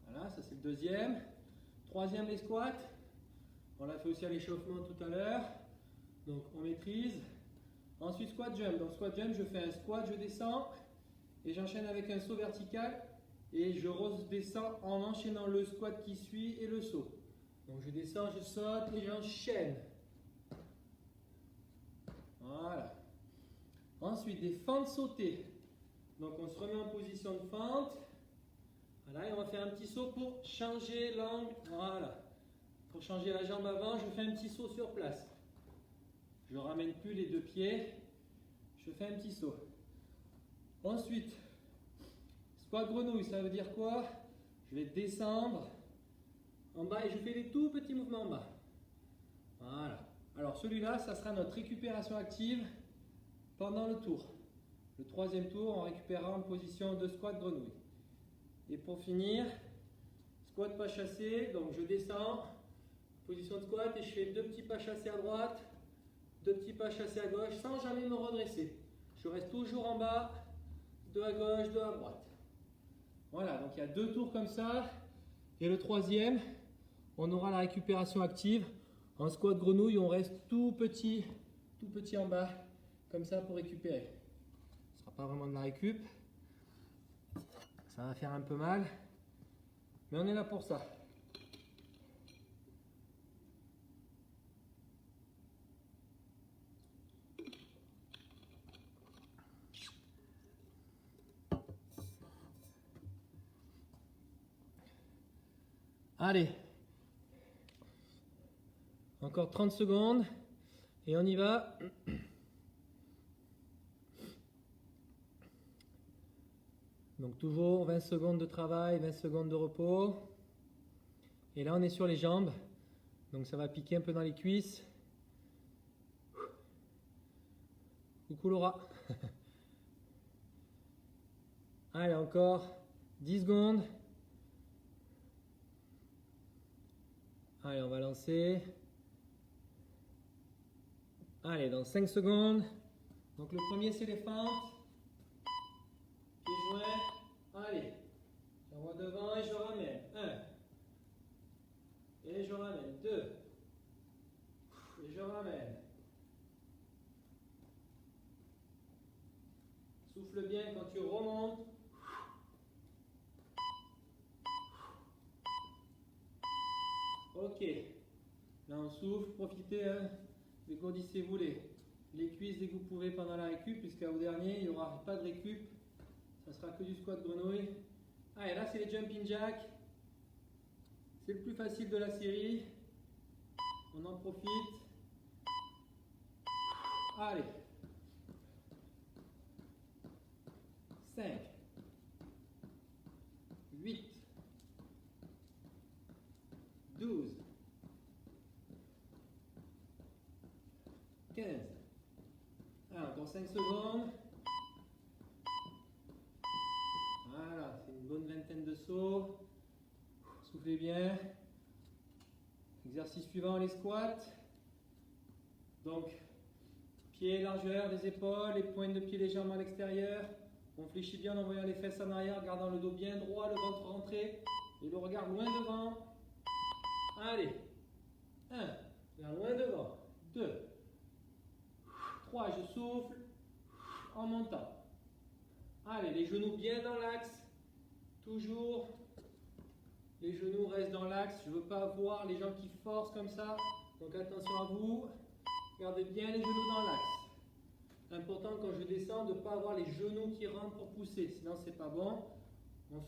Voilà, ça c'est le deuxième. Troisième, les squats. On l'a fait aussi à l'échauffement tout à l'heure. Donc on maîtrise. Ensuite, squat jump. Donc squat jump, je fais un squat, je descends. Et j'enchaîne avec un saut vertical. Et je redescends en enchaînant le squat qui suit et le saut. Donc je descends, je saute et j'enchaîne. Voilà. Ensuite, des fentes sautées. Donc on se remet en position de fente. Voilà, et on va faire un petit saut pour changer l'angle. Voilà. Pour changer la jambe avant, je fais un petit saut sur place. Je ramène plus les deux pieds. Je fais un petit saut. Ensuite, squat grenouille, ça veut dire quoi? Je vais descendre en bas et je fais des tout petits mouvements en bas. Voilà. Alors celui-là, ça sera notre récupération active pendant le tour. Le troisième tour, on récupérera en position de squat grenouille. Et pour finir, squat pas chassé, donc je descends, position de squat et je fais 2 petits pas chassés à droite, 2 petits pas chassés à gauche sans jamais me redresser. Je reste toujours en bas, 2 à gauche, 2 à droite. Voilà, donc il y a 2 tours comme ça. Et le troisième, on aura la récupération active. En squat grenouille, on reste tout petit en bas, comme ça pour récupérer. Ce ne sera pas vraiment de la récup. Ça va faire un peu mal, mais on est là pour ça. Allez, encore 30 secondes et on y va. Donc toujours 20 secondes de travail, 20 secondes de repos. Et là on est sur les jambes, donc ça va piquer un peu dans les cuisses. Coucou Laura. Allez, encore 10 secondes. Allez, on va lancer. Allez, dans 5 secondes. Donc le premier, c'est les fentes. Pieds joints. Allez. J'envoie devant et je ramène. 1. Et je ramène. 2. Et je ramène. Souffle bien quand tu remontes. Ok, là on souffle, profitez, hein. Dégourdissez-vous les cuisses dès que vous pouvez pendant la récup, puisqu'au dernier il n'y aura pas de récup, ça sera que du squat grenouille. Allez, là c'est les jumping jacks, c'est le plus facile de la série, on en profite. Allez, 5, 8, 12, 15. Alors, encore 5 secondes. Voilà, c'est une bonne vingtaine de sauts. Soufflez bien. Exercice suivant, les squats. Donc, pieds, largeur des épaules, les pointes de pied légèrement à l'extérieur. On fléchit bien en envoyant les fesses en arrière, gardant le dos bien droit, le ventre rentré et le regard loin devant. Allez, 1, loin devant, 2, 3, je souffle, en montant. Allez, les genoux bien dans l'axe, toujours, les genoux restent dans l'axe, je ne veux pas voir les gens qui forcent comme ça, donc attention à vous, gardez bien les genoux dans l'axe. Important quand je descends de ne pas avoir les genoux qui rentrent pour pousser, sinon c'est pas bon. On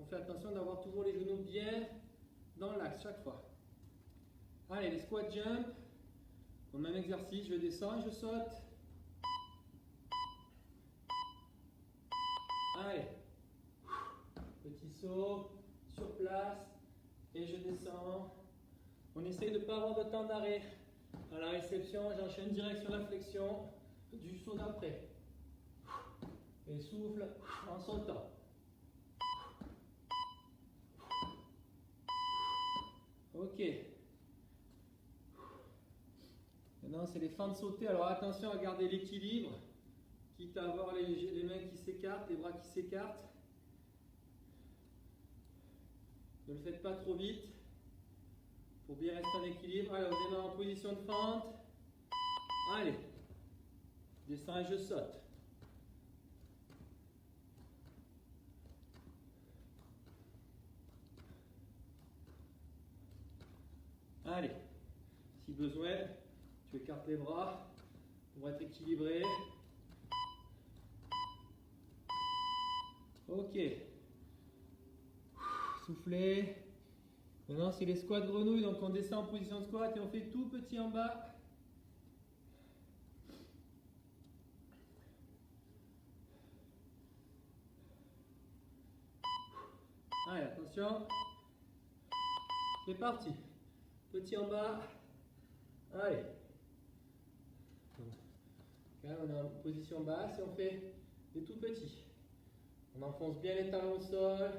fait attention d'avoir toujours les genoux bien dans l'axe chaque fois. Allez, les squat jump. Au même exercice, je descends et je saute. Allez. Petit saut sur place et je descends. On essaye de ne pas avoir de temps d'arrêt. À la réception, j'enchaîne direct sur la flexion du saut d'après. Et souffle en sautant. Ok. Maintenant, c'est les fentes sautées. Alors attention à garder l'équilibre, quitte à avoir les mains qui s'écartent, les bras qui s'écartent. Ne le faites pas trop vite pour bien rester en équilibre. Allez, on démarre en position de fente. Allez, je descends et je saute. Allez, si besoin, tu écartes les bras pour être équilibré. Ok. Soufflez. Maintenant, c'est les squats grenouilles. Donc, on descend en position de squat et on fait tout petit en bas. Allez, attention. C'est parti. Petit en bas. Allez. Là, on est en position basse et on fait des tout petits. On enfonce bien les talons au sol.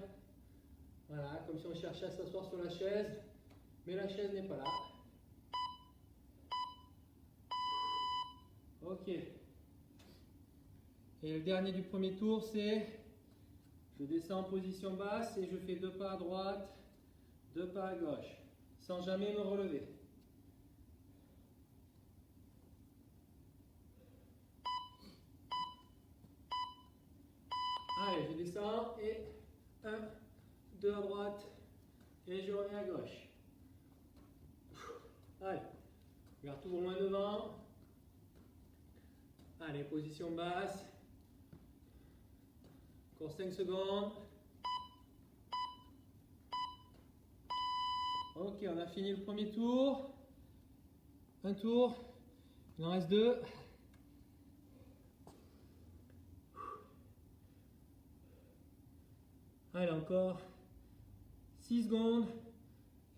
Voilà, comme si on cherchait à s'asseoir sur la chaise. Mais la chaise n'est pas là. Ok. Et le dernier du premier tour, c'est je descends en position basse et je fais 2 pas à droite, 2 pas à gauche, sans jamais me relever. Allez, je descends et 1, 2 à droite et je reviens à gauche. Allez, regarde toujours loin devant. Allez, position basse. Encore 5 secondes. Ok, on a fini le premier tour. Un tour. Il en reste 2. Allez, encore 6 secondes.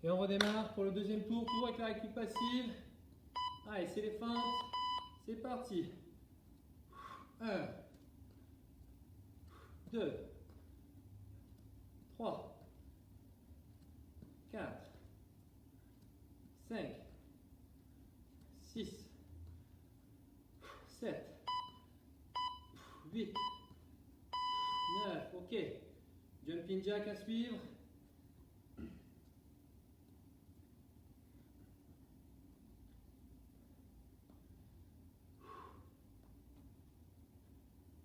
Et on redémarre pour le deuxième tour, toujours avec la récup passive. Allez, c'est les feintes. C'est parti. 1, 2, 3, 4, 5, 6, 7, 8, 9, ok. Jumping jack à suivre.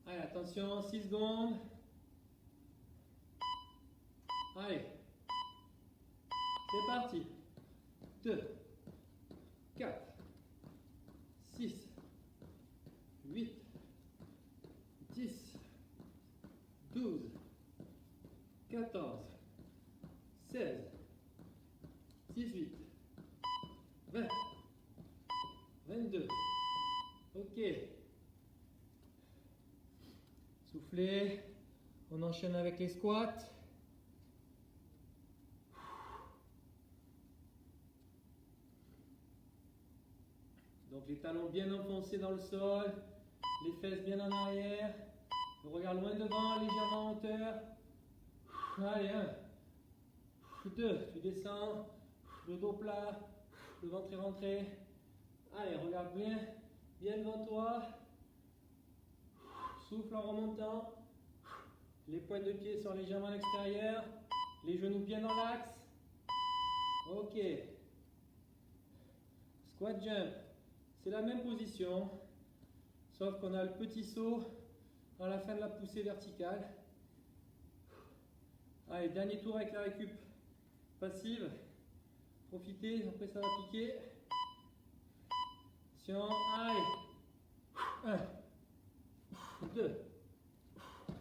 Allez, attention, 6 secondes. Allez, c'est parti. 2, 4, 6, 8, 10, 12, 14, 16, 18, 20, 22. Ok. Soufflez. On enchaîne avec les squats. Donc les talons bien enfoncés dans le sol, les fesses bien en arrière, le regard loin devant, légèrement en hauteur. Allez, 1, 2, tu descends, le dos plat, le ventre est rentré. Allez, regarde bien, bien devant toi. Souffle en remontant. Les pointes de pied sont légèrement à l'extérieur, les genoux bien dans l'axe. Ok. Squat jump. C'est la même position, sauf qu'on a le petit saut à la fin de la poussée verticale. Allez, dernier tour avec la récup passive. Profitez, après ça va piquer. Attention, allez. 1, 2,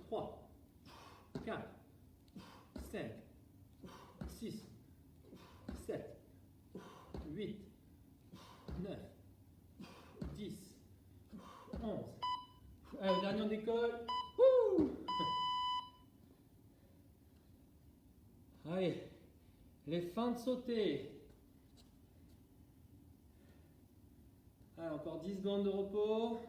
3, 4, 5, 6, 7, 8, 9, 10, 11. Allez, dernier on décolle. Allez, les feintes sautées. Allez, encore 10 secondes de repos.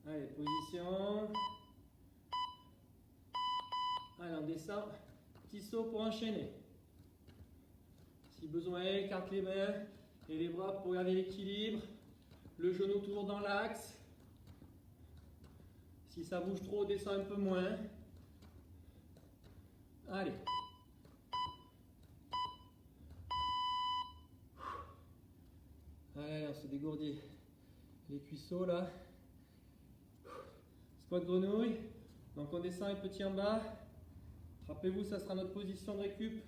Allez, position. Allez, on descend. Petit saut pour enchaîner. Si besoin, écarte les mains et les bras pour garder l'équilibre. Le genou toujours dans l'axe. Si ça bouge trop, descend un peu moins. Allez. Allez, on se dégourdit les cuisseaux là. Squat grenouille. Donc on descend les petits en bas. Rappelez-vous, ça sera notre position de récup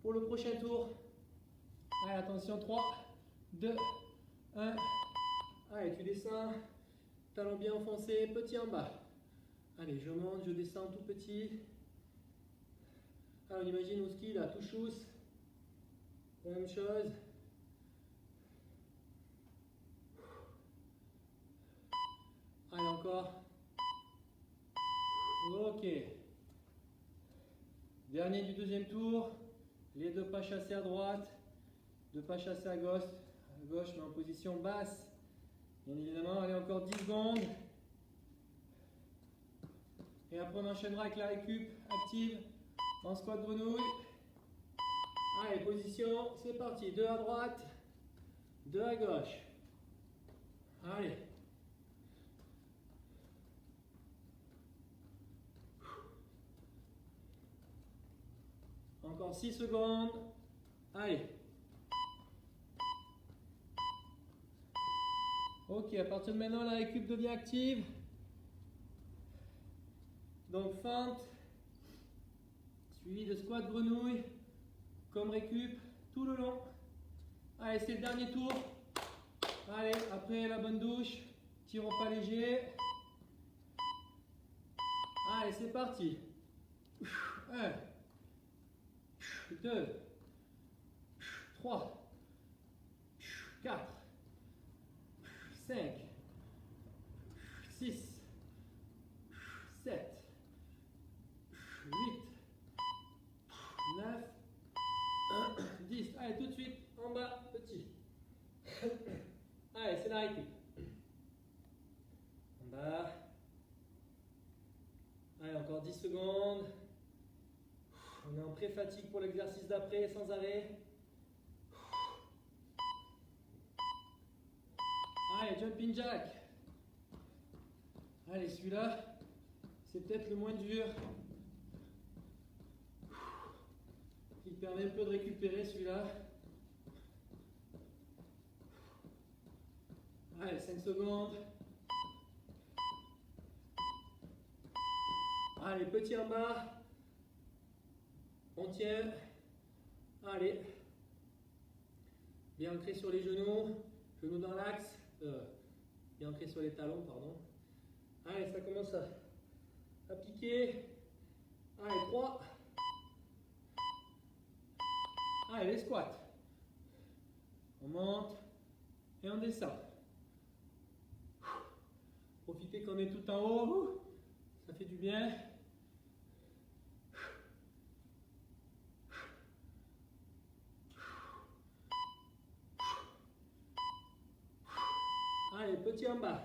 pour le prochain tour. Allez, attention, 3, 2, 1. Allez, tu descends. Talon bien enfoncé, petit en bas. Allez, je monte, je descends tout petit. Alors, on imagine au ski, là, tout chousse. La même chose. Allez, encore. Ok. Dernier du deuxième tour. Les deux pas chassés à droite, deux pas chassés à gauche, mais en position basse. Bien évidemment, allez, encore 10 secondes. Et après, on enchaînera avec la récup active en squat grenouille. Allez, position, c'est parti. 2 à droite, 2 à gauche. Allez. Encore 6 secondes. Allez. Ok, à partir de maintenant, la récup devient active. Donc fente, suivi de squat grenouille, comme récup, tout le long. Allez, c'est le dernier tour. Allez, après la bonne douche, tir au pas léger. Allez, c'est parti. 1, 2, 3, 4, 5, 6, 7, 8, 9, 10. Allez, tout de suite, en bas, petit. Allez, c'est la récup. En bas. Allez, encore 10 secondes. On est en pré-fatigue pour l'exercice d'après, sans arrêt. Allez, jumping jack. Allez, celui-là, c'est peut-être le moins dur. Il permet un peu de récupérer celui-là. Allez, 5 secondes. Allez, petit en bas. On tient. Allez. Bien ancré sur les genoux. Genoux dans l'axe. Bien ancré sur les talons, pardon. Allez, ça commence à piquer. Allez, 3. Allez, les squats. On monte et on descend. Profitez qu'on est tout en haut. Ça fait du bien. Allez, petit en bas.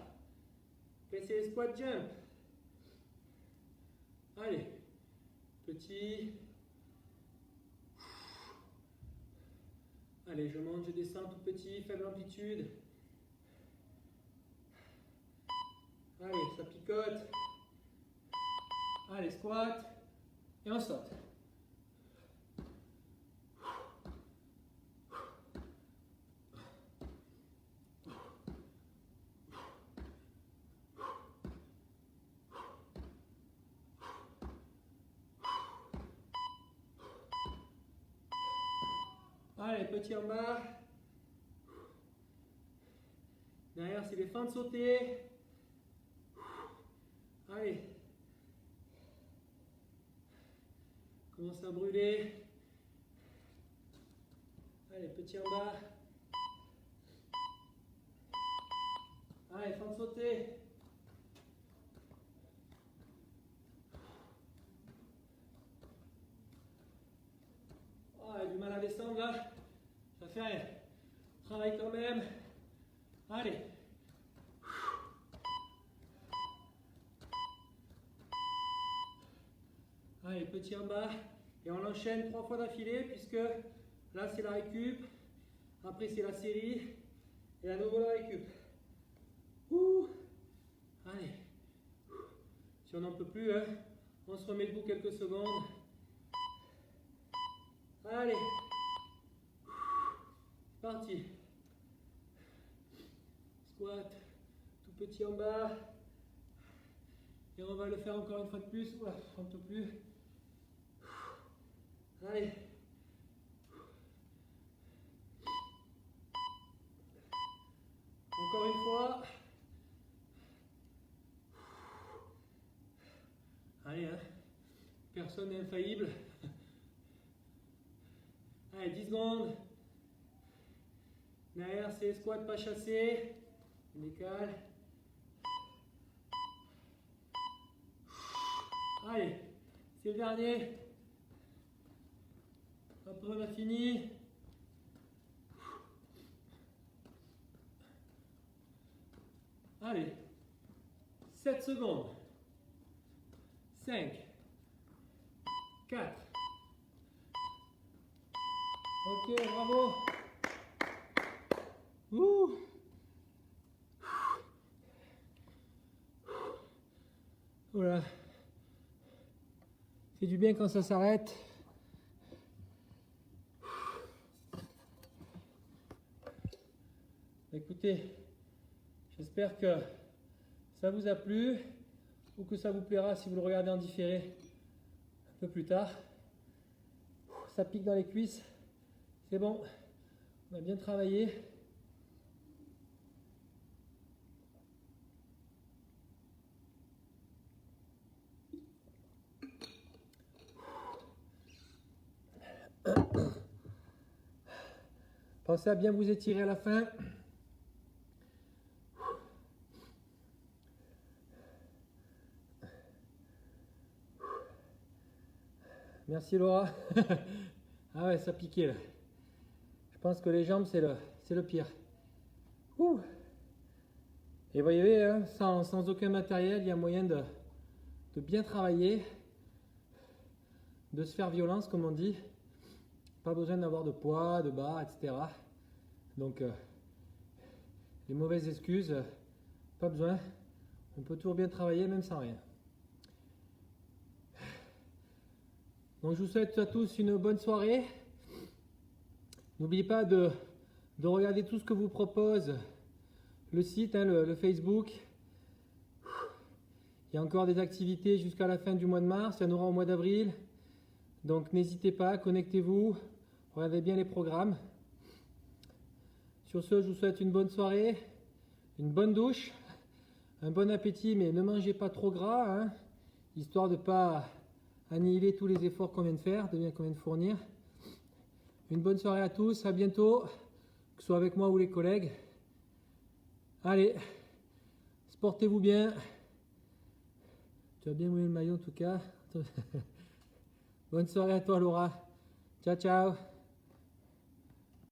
Pressez les squat jump. Allez, petit. Allez, je monte, je descends tout petit, faible amplitude. Allez, ça picote. Allez, squat. Et on saute. Allez, petit en bas. Derrière, c'est les fentes sautées. Allez. Commence à brûler. Allez, petit en bas. Allez, fente sautée. Oh, il y a du mal à descendre là. Ça fait rien. Travaille quand même. Allez. Allez, petit en bas. Et on enchaîne 3 fois d'affilée puisque là c'est la récup. Après c'est la série. Et à nouveau la récup. Ouh. Allez. Si on n'en peut plus, hein, on se remet debout quelques secondes. Allez. C'est parti. Squat. Tout petit en bas. Et on va le faire encore une fois de plus. Oula, on ne peut plus. Allez. Encore une fois. Allez, hein. Personne n'est infaillible. Allez, 10 secondes. Derrière, c'est squat pas chassé. On décale. Allez, c'est le dernier. Après on a fini. Allez, 7 secondes. 5, 4. Ok, bravo. Ouh. Voilà. C'est du bien quand ça s'arrête. Écoutez, j'espère que ça vous a plu ou que ça vous plaira si vous le regardez en différé un peu plus tard. Ça pique dans les cuisses. C'est bon, on a bien travaillé. Pensez à bien vous étirer à la fin. Merci Laura. Ah ouais, ça piquait là. Je pense que les jambes, c'est le pire. Ouh. Et vous voyez, hein, sans aucun matériel, il y a moyen de bien travailler, de se faire violence, comme on dit. Pas besoin d'avoir de poids, de barre, etc. Donc, les mauvaises excuses, pas besoin. On peut toujours bien travailler, même sans rien. Donc, je vous souhaite à tous une bonne soirée. N'oubliez pas de regarder tout ce que vous propose le site, hein, le Facebook. Il y a encore des activités jusqu'à la fin du mois de mars. Il y en aura au mois d'avril. Donc, n'hésitez pas, connectez-vous. Regardez bien les programmes. Sur ce, je vous souhaite une bonne soirée, une bonne douche, un bon appétit, mais ne mangez pas trop gras, hein, histoire de ne pas annihiler tous les efforts qu'on vient de faire, qu'on vient de fournir. Une bonne soirée à tous, à bientôt, que ce soit avec moi ou les collègues. Allez, portez-vous bien. Tu as bien mouillé le maillot en tout cas. Bonne soirée à toi Laura. Ciao, ciao.